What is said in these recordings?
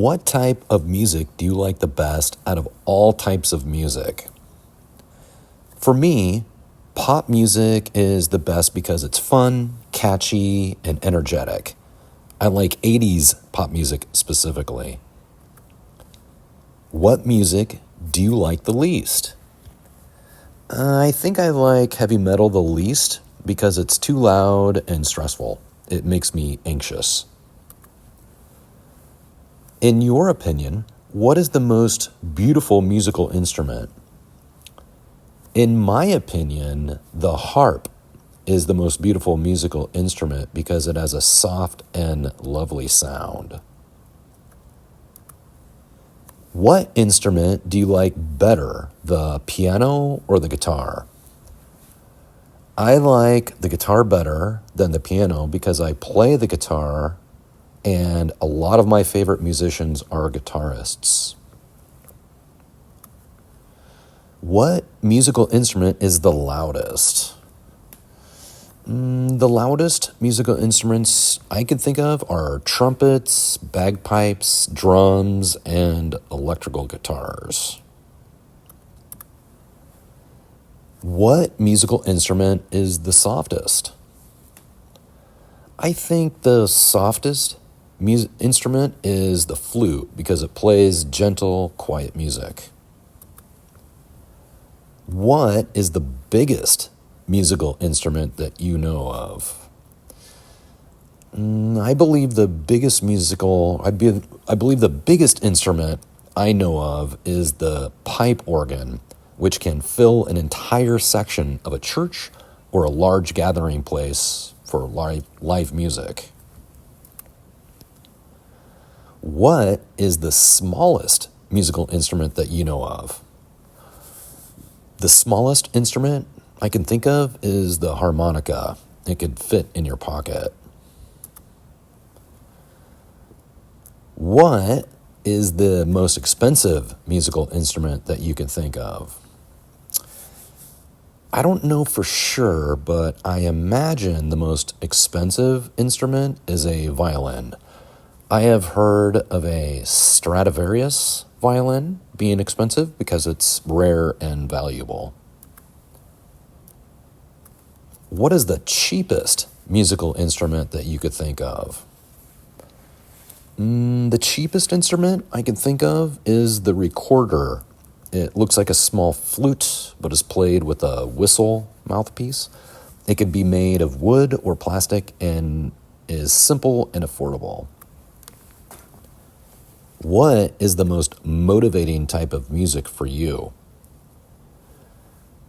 What type of music do you like the best out of all types of music? For me, pop music is the best because it's fun, catchy, and energetic. I like 80s pop music specifically. What music do you like the least? I think I like heavy metal the least because it's too loud and stressful. It makes me anxious. In your opinion, what is the most beautiful musical instrument? In my opinion, the harp is the most beautiful musical instrument because it has a soft and lovely sound. What instrument do you like better, the piano or the guitar? I like the guitar better than the piano because I play the guitar and a lot of my favorite musicians are guitarists. What musical instrument is the loudest? The loudest musical instruments I can think of are trumpets, bagpipes, drums, and electrical guitars. What musical instrument is the softest? I think the softest instrument is the flute because it plays gentle, quiet music. What is the biggest musical instrument that you know of? I believe the biggest instrument I know of is the pipe organ, which can fill an entire section of a church or a large gathering place for live music. What is the smallest musical instrument that you know of? The smallest instrument I can think of is the harmonica. It could fit in your pocket. What is the most expensive musical instrument that you can think of? I don't know for sure, but I imagine the most expensive instrument is a violin. I have heard of a Stradivarius violin being expensive because it's rare and valuable. What is the cheapest musical instrument that you could think of? The cheapest instrument I can think of is the recorder. It looks like a small flute, but is played with a whistle mouthpiece. It could be made of wood or plastic and is simple and affordable. What is the most motivating type of music for you?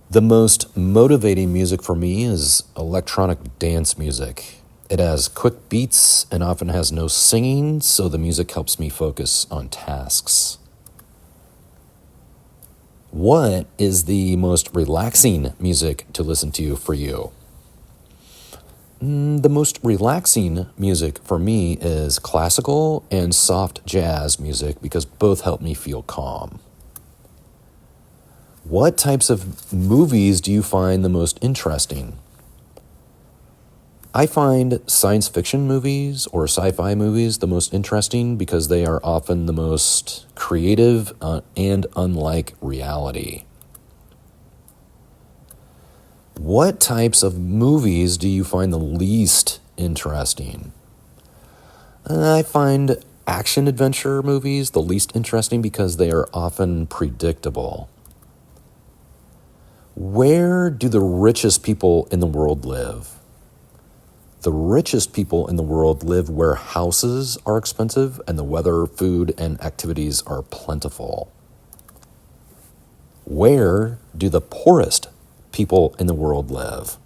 The most motivating music for me is electronic dance music. It has quick beats and often has no singing, so the music helps me focus on tasks. What is the most relaxing music to listen to for you? The most relaxing music for me is classical and soft jazz music because both help me feel calm. What types of movies do you find the most interesting? I find science fiction movies or sci-fi movies the most interesting because they are often the most creative and unlike reality. What types of movies do you find the least interesting? I find action-adventure movies the least interesting because they are often predictable. Where do the richest people in the world live? The richest people in the world live where houses are expensive and the weather, food, and activities are plentiful. Where do the poorest people in the world live?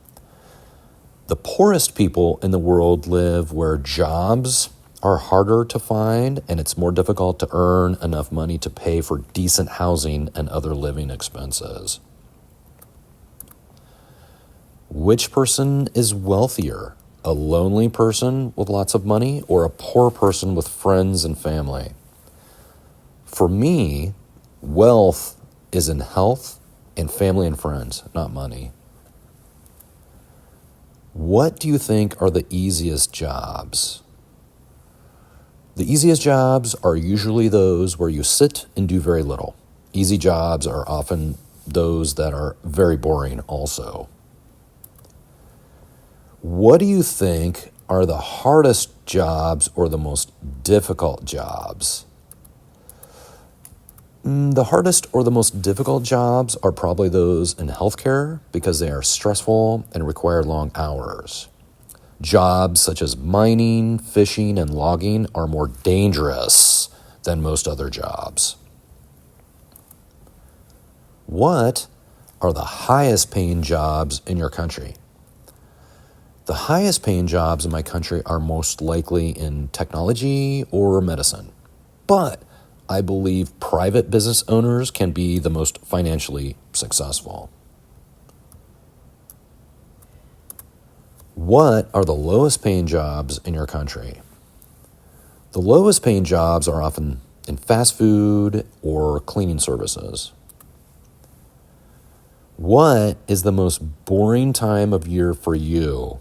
The poorest people in the world live where jobs are harder to find and it's more difficult to earn enough money to pay for decent housing and other living expenses. Which person is wealthier? A lonely person with lots of money or a poor person with friends and family? For me, wealth is in health and family and friends, not money. What do you think are the easiest jobs? The easiest jobs are usually those where you sit and do very little. Easy jobs are often those that are very boring also. What do you think are the hardest jobs or the most difficult jobs? The hardest or the most difficult jobs are probably those in healthcare because they are stressful and require long hours. Jobs such as mining, fishing, and logging are more dangerous than most other jobs. What are the highest paying jobs in your country? The highest paying jobs in my country are most likely in technology or medicine. But I believe private business owners can be the most financially successful. What are the lowest paying jobs in your country? The lowest paying jobs are often in fast food or cleaning services. What is the most boring time of year for you?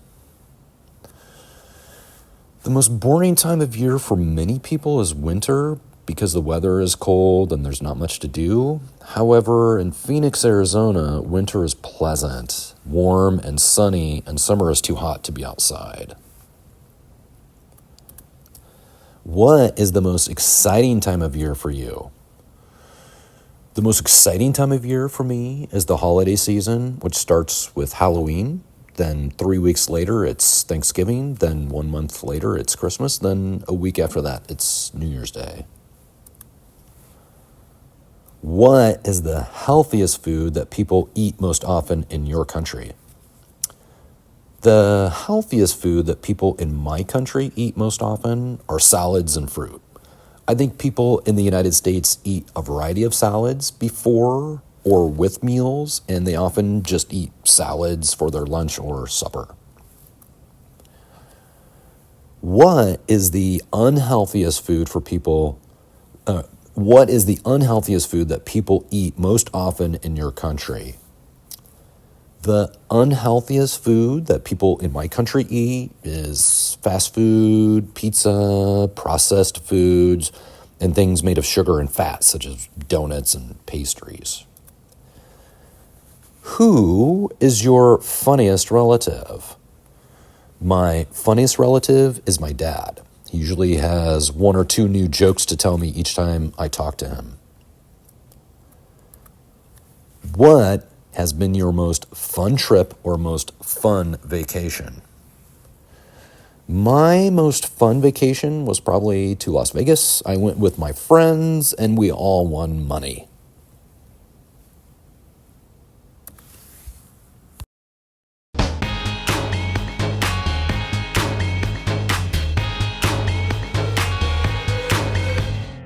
The most boring time of year for many people is winter because the weather is cold and there's not much to do. However, in Phoenix, Arizona, winter is pleasant, warm and sunny, and summer is too hot to be outside. What is the most exciting time of year for you? The most exciting time of year for me is the holiday season, which starts with Halloween. Then 3 weeks later, it's Thanksgiving. Then 1 month later, it's Christmas. Then a week after that, it's New Year's Day. What is the healthiest food that people eat most often in your country? The healthiest food that people in my country eat most often are salads and fruit. I think people in the United States eat a variety of salads before or with meals, and they often just eat salads for their lunch or supper. What is the unhealthiest food for people? What is the unhealthiest food that people eat most often in your country? The unhealthiest food that people in my country eat is fast food, pizza, processed foods, and things made of sugar and fat, such as donuts and pastries. Who is your funniest relative? My funniest relative is my dad. He usually has 1 or 2 new jokes to tell me each time I talk to him. What has been your most fun trip or most fun vacation? My most fun vacation was probably to Las Vegas. I went with my friends and we all won money.